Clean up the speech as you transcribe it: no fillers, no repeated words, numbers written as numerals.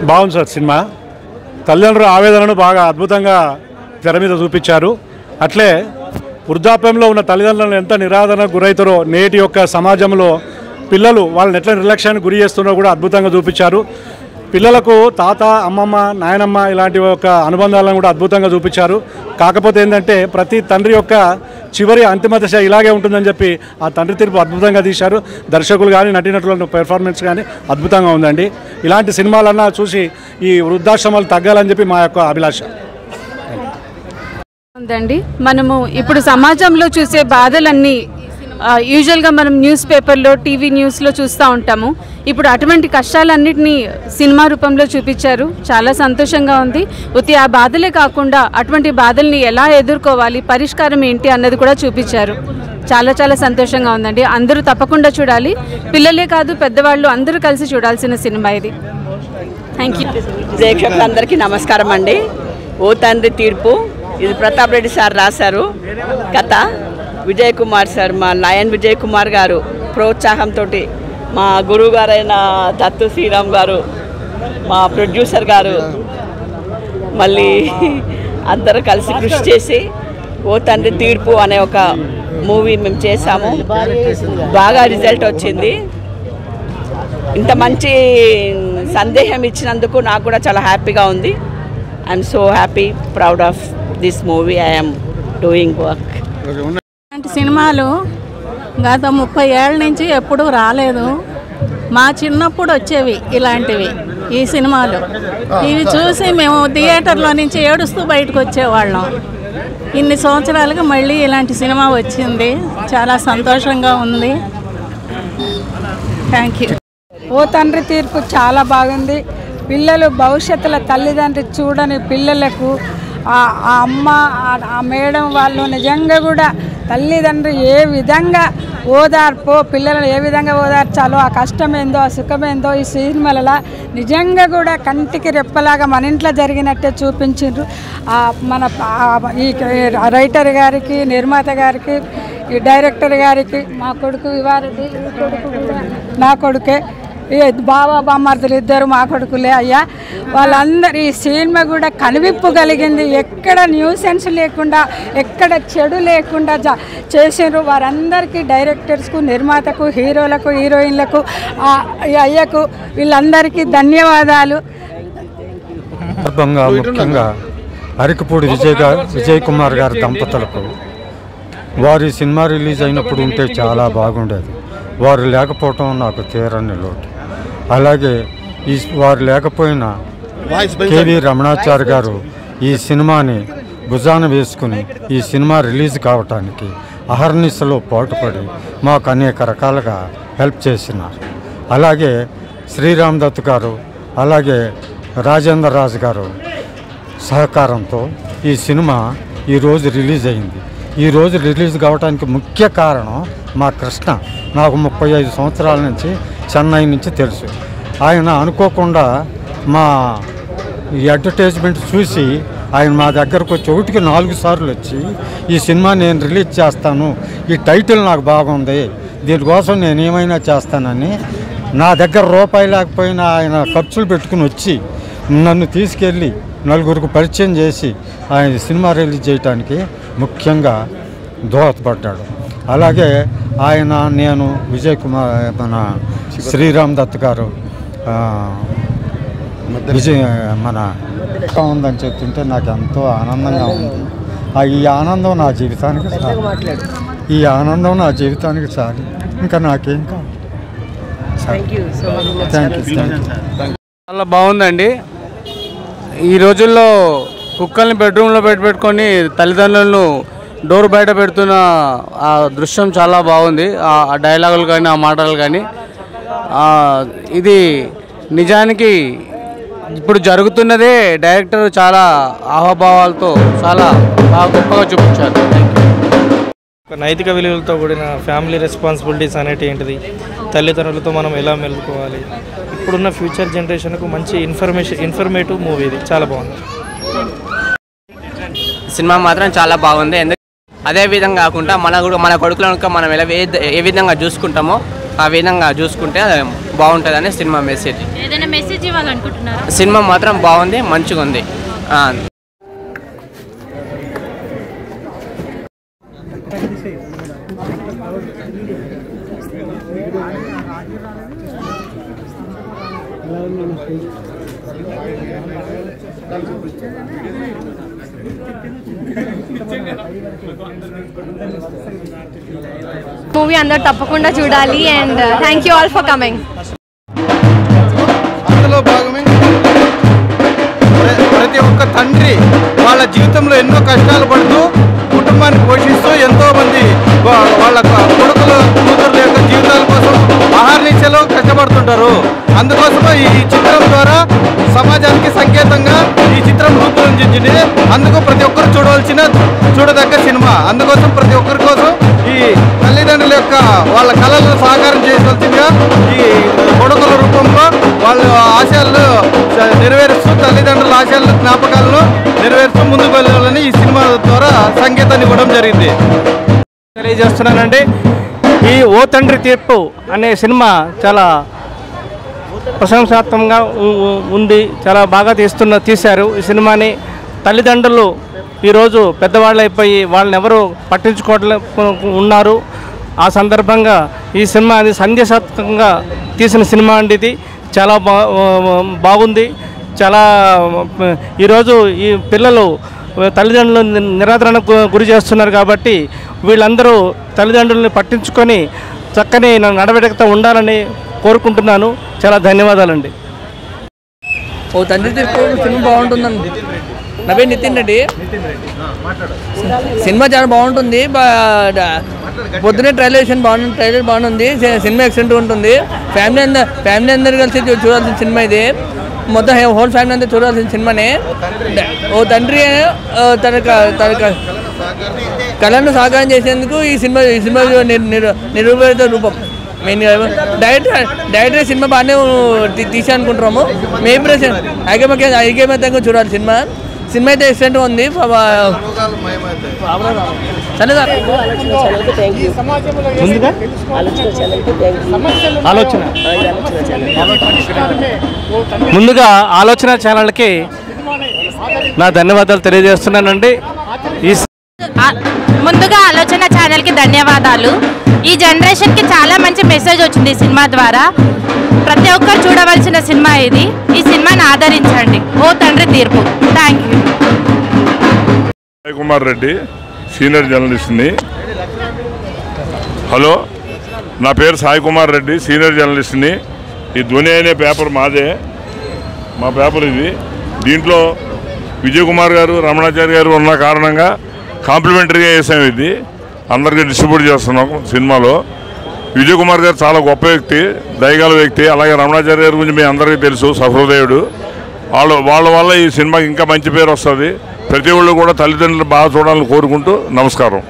బాగుంది sir cinema. తల్లిదండ్రుల ఆవేదనను బాగా అద్భుతంగా తెర మీద చూపించారు. అట్లే వృద్ధాప్యంలో ఉన్న తల్లిదండ్రులను ఎంత నిరాదరణకు గురవుతారో నేటి యొక్క సమాజంలో పిల్లలు వాళ్ళని ఎట్లా నిర్లక్ష్యానికి గురి చేస్తున్నారో కూడా అద్భుతంగా చూపించారు. పిల్లలకు తాత, అమ్మమ్మ, నాయనమ్మ ఇలాంటి ఒక అనుబంధాలను కూడా అద్భుతంగా చూపించారు. కాకపోతే ఏంటంటే ప్రతి తండ్రి యొక్క చివరి అంతిమ దశ ఇలాగే ఉంటుందని చెప్పి ఆ తండ్రి తీర్పు అద్భుతంగా తీశారు. దర్శకులు కానీ నటీనటుల పెర్ఫార్మెన్స్ కానీ అద్భుతంగా ఉందండి. ఇలాంటి సినిమాలన్నా చూసి ఈ వృద్ధాశ్రమాలు తగ్గాలని చెప్పి మా యొక్క అభిలాష ఉందండి. మనము ఇప్పుడు సమాజంలో చూసే బాధలన్నీ యూజువల్గా మనం న్యూస్ పేపర్లో, టీవీ న్యూస్లో చూస్తూ ఉంటాము. ఇప్పుడు అటువంటి కష్టాలన్నింటినీ సినిమా రూపంలో చూపించారు. చాలా సంతోషంగా ఉంది. ఆ బాధలే కాకుండా అటువంటి బాధల్ని ఎలా ఎదుర్కోవాలి, పరిష్కారం ఏంటి అన్నది కూడా చూపించారు. చాలా చాలా సంతోషంగా ఉందండి. అందరూ తప్పకుండా చూడాలి. పిల్లలే కాదు, పెద్దవాళ్ళు అందరూ కలిసి చూడాల్సిన సినిమా ఇది. Thank you. ప్రేక్షకులందరికీ నమస్కారం అండి. ఓ తండ్రి తీర్పు, ఇది ప్రతాప్ రెడ్డి సార్ రాశారు కథ. విజయ్ కుమార్ సార్, మా లయన్ విజయ్ కుమార్ గారు ప్రోత్సాహంతో, మా గురువు గారైన దత్తు శ్రీరామ్ గారు, మా ప్రొడ్యూసర్ గారు, మళ్ళీ అందరూ కలిసి కృషి చేసి ఓ తండ్రి తీర్పు అనే ఒక మూవీ మేము చేసాము. బాగా రిజల్ట్ వచ్చింది. ఇంత మంచి సందేహం ఇచ్చినందుకు నాకు కూడా చాలా హ్యాపీగా ఉంది. I'm so happy, proud of this movie. I'm doing work. ఇలాంటి సినిమాలు గత 30 ఏళ్ళ నుంచి ఎప్పుడూ రాలేదు. మా చిన్నప్పుడు వచ్చేవి ఇలాంటివి, ఈ సినిమాలు. ఇవి చూసి మేము థియేటర్లో నుంచి ఏడుస్తూ బయటకు వచ్చేవాళ్ళం. ఇన్ని సంవత్సరాలుగా మళ్ళీ ఇలాంటి సినిమా వచ్చింది. చాలా సంతోషంగా ఉంది. Thank you. ఓ తండ్రి తీర్పు చాలా బాగుంది. పిల్లలు భవిష్యత్తులో తల్లిదండ్రి చూడని పిల్లలకు ఆ అమ్మ, ఆ మేడం వాళ్ళు నిజంగా కూడా తల్లిదండ్రి ఏ విధంగా ఓదార్పో, పిల్లలను ఏ విధంగా ఓదార్చాలో, ఆ కష్టమేందో, ఆ సుఖమేందో ఈ సినిమాలలో నిజంగా కూడా కంటికి రెప్పలాగా మన ఇంట్లో జరిగినట్టే చూపించారు. మన ఈ రైటర్ గారికి, నిర్మాత గారికి, ఈ డైరెక్టర్ గారికి, మా కొడుకు వివారది, ఈ కొడుకు కూడా నా కొడుకే, బాబా బామ్మర్దులు ఇద్దరు మా కొడుకులే అయ్యా. వాళ్ళందరూ ఈ సినిమా కూడా కనువిప్పు కలిగింది. ఎక్కడ న్యూసెన్స్ లేకుండా, ఎక్కడ చెడు లేకుండా చేసారు. వారందరికీ, డైరెక్టర్స్కు, నిర్మాతకు, హీరోలకు, హీరోయిన్లకు, అయ్యకు, వీళ్ళందరికీ ధన్యవాదాలు. ముఖ్యంగా అరకపూడి విజయ్ కుమార్ గారి దంపతులకు వారి సినిమా రిలీజ్ అయినప్పుడు ఉంటే చాలా బాగుండేది. వారు లేకపోవటం నాకు తీరని లోటు. అలాగే వారు లేకపోయినా కేవీ రమణాచారి గారు ఈ సినిమాని భుజాన వేసుకుని ఈ సినిమా రిలీజ్ కావటానికి అహర్నిశలో పాటుపడి మాకు అనేక రకాలుగా హెల్ప్ చేసినారు. అలాగే శ్రీరామ్ దత్ గారు, అలాగే రాజేంద్ర రాజు గారు సహకారంతో ఈ సినిమా ఈరోజు రిలీజ్ అయింది. ఈరోజు రిలీజ్ కావడానికి ముఖ్య కారణం మా కృష్ణ. నాకు 35 సంవత్సరాల నుంచి చెన్నై నుంచి తెలుసు. ఆయన అనుకోకుండా మా ఈ అడ్వర్టైజ్మెంట్ చూసి ఆయన మా దగ్గరకు వచ్చి 1కి 4 సార్లు వచ్చి ఈ సినిమా నేను రిలీజ్ చేస్తాను, ఈ టైటిల్ నాకు బాగుంది, దీనికోసం నేను ఏమైనా చేస్తానని నా దగ్గర రూపాయి లేకపోయినా ఆయన ఖర్చులు పెట్టుకుని వచ్చి నన్ను తీసుకెళ్ళి నలుగురికి పరిచయం చేసి ఆయన సినిమా రిలీజ్ చేయడానికి ముఖ్యంగా దోహదపడ్డాడు. అలాగే ఆయన, నేను, విజయ్ కుమార్, మన శ్రీరామ్ దత్ గారు, మన ఉందని చెప్తుంటే నాకు ఎంతో ఆనందంగా ఉంది. ఈ ఆనందం నా జీవితానికి చాలు. ఇంకా నాకేం కాదు. చాలా బాగుందండి. ఈ రోజుల్లో కుక్కల్ని బెడ్రూమ్లో పెట్టుకొని తల్లిదండ్రులను డోర్ బయట పెడుతున్న ఆ దృశ్యం చాలా బాగుంది. ఆ డైలాగులు కానీ, ఆ మాటలు కానీ, ఇది నిజానికి ఇప్పుడు జరుగుతున్నదే. డైరెక్టర్ చాలా ఆహభావాలతో చాలా బాగా గొప్పగా చూపించారు. నైతిక విలువలతో కూడిన ఫ్యామిలీ రెస్పాన్సిబిలిటీస్ అనేటి ఏంటిది, తల్లిదండ్రులతో మనం ఎలా మెలుకోవాలి, ఇప్పుడున్న ఫ్యూచర్ జనరేషన్కు మంచి ఇన్ఫర్మేటివ్ మూవీ. ఇది చాలా బాగుంది. సినిమా మాత్రం చాలా బాగుంది. అదే విధంగా కాకుండా మన కొడుకులను మనం ఏ విధంగా చూసుకుంటామో ఆ విధంగా చూసుకుంటే బాగుంటుందని సినిమా మెసేజ్. ఏదైనా మెసేజ్ ఇవ్వాలనుకుంటున్నారా? సినిమా మాత్రం బాగుంది, మంచిగా ఉంది. మూవీ అందరూ తప్పకుండా చూడాలి. And thank you all for coming. అందులో భాగమే ప్రతి ఒక్క తండ్రి వాళ్ళ జీవితంలో ఎన్నో కష్టాలు పడుతూ కుటుంబాన్ని పోషిస్తూ ఎంతోమంది వాళ్ళ కొడుకులు కూతురుల యొక్క జీవితాల కోసం ఆహార్నిశలో కష్టపడుతుంటారు. అందుకోసమే ఈ చిత్రం ద్వారా సమాజానికి సంకేతంగా ఈ చిత్రం రూపొందించింది. అందుకు ప్రతి ఒక్కరు చూడదగ్గ సినిమా. అందుకోసం ప్రతి ఒక్కరి కోసం ఈ తల్లిదండ్రుల యొక్క వాళ్ళ కళలను సాకారం చేయవలసిందిగా ఈ కొడుకుల రూపంలో వాళ్ళ ఆశయాలను నెరవేరుస్తూ తల్లిదండ్రుల ఆశయాలను జ్ఞాపకాలను నెరవేరుస్తూ ముందుకు వెళ్ళాలని ఈ సినిమా ద్వారా సంకేతాన్ని ఇవ్వడం జరిగింది. తెలియజేస్తున్నానండి. ఈ ఓ తండ్రి తీర్పు అనే సినిమా చాలా ప్రశంసాత్మకంగా ఉంది. చాలా బాగా తీశారు ఈ సినిమాని. తల్లిదండ్రులు ఈరోజు పెద్దవాళ్ళు అయిపోయి వాళ్ళని ఎవరు పట్టించుకోవట్లే ఉన్నారు. ఆ సందర్భంగా ఈ సినిమా అది సందేశాత్మకంగా తీసిన సినిమా అండి. ఇది చాలా బాగుంది. చాలా ఈరోజు ఈ పిల్లలు తల్లిదండ్రులు నిరాదరణకు గురి చేస్తున్నారు కాబట్టి వీళ్ళందరూ తల్లిదండ్రులను పట్టించుకొని చక్కని నడవడికతో ఉండాలని కోరుకుంటున్నాను. చాలా ధన్యవాదాలండి. ఓ తండ్రి తీర్పు సినిమా బాగుంటుందండి. నా పేరు నితిన్ రెడ్డి. సినిమా చాలా బాగుంటుంది. పొద్దునే ట్రైలర్ బాగుంది. సినిమా ఎక్సలెంట్ ఉంటుంది. ఫ్యామిలీ అందరు కలిసి చూడాల్సిన సినిమా ఇది. మొత్తం హోల్ ఫ్యామిలీ అంతా చూడాల్సిన సినిమానే. ఓ తండ్రి తన కళను సాకారం చేసేందుకు ఈ సినిమా నిరూపిత రూపం. మెయిన్ డైరెక్టర్ సినిమా బాగానే తీసా అనుకుంటున్నాము. మేము ఐకమత్యంగా చూడాలి సినిమా. సినిమా అయితే ఎక్సలెంట్గా ఉంది. ముందుగా ఆలోచన ఛానల్కి నా ధన్యవాదాలు తెలియజేస్తున్నానండి. ముందుగా ఆలోచన ఛానల్కి ధన్యవాదాలు. ఈ జనరేషన్కి చాలా మంచి మెసేజ్ వచ్చింది ఈ సినిమా ద్వారా. ప్రతి ఒక్కరు చూడవలసిన సినిమా ఇది. ఈ సినిమాని ఆదరించండి. ఓ తండ్రి తీర్పు. Thank you. Sai Kumar Reddy, senior జర్నలిస్ట్ని. హలో, నా పేరు సాయి కుమార్ రెడ్డి, సీనియర్ జర్నలిస్ట్ని. ఈ ధ్వని అనే పేపర్ మాదే, మా పేపర్ ఇది. దీంట్లో విజయ్ కుమార్ గారు, రమణాచారి గారు ఉన్న కారణంగా కాంప్లిమెంటరీగా వేసాం. ఇది అందరికీ డిస్ట్రిబ్యూట్ చేస్తున్నాం సినిమాలో. విజయ్ కుమార్ గారు చాలా గొప్ప వ్యక్తి, దయగల వ్యక్తి. అలాగే రమణాచారి గారి గురించి మీ అందరికీ తెలుసు, సహృదయుడు. వాళ్ళ వల్ల ఈ సినిమాకి ఇంకా మంచి పేరు వస్తుంది. ప్రతి ఒళ్ళు కూడా తల్లిదండ్రులు బాగా చూడాలని కోరుకుంటూ నమస్కారం.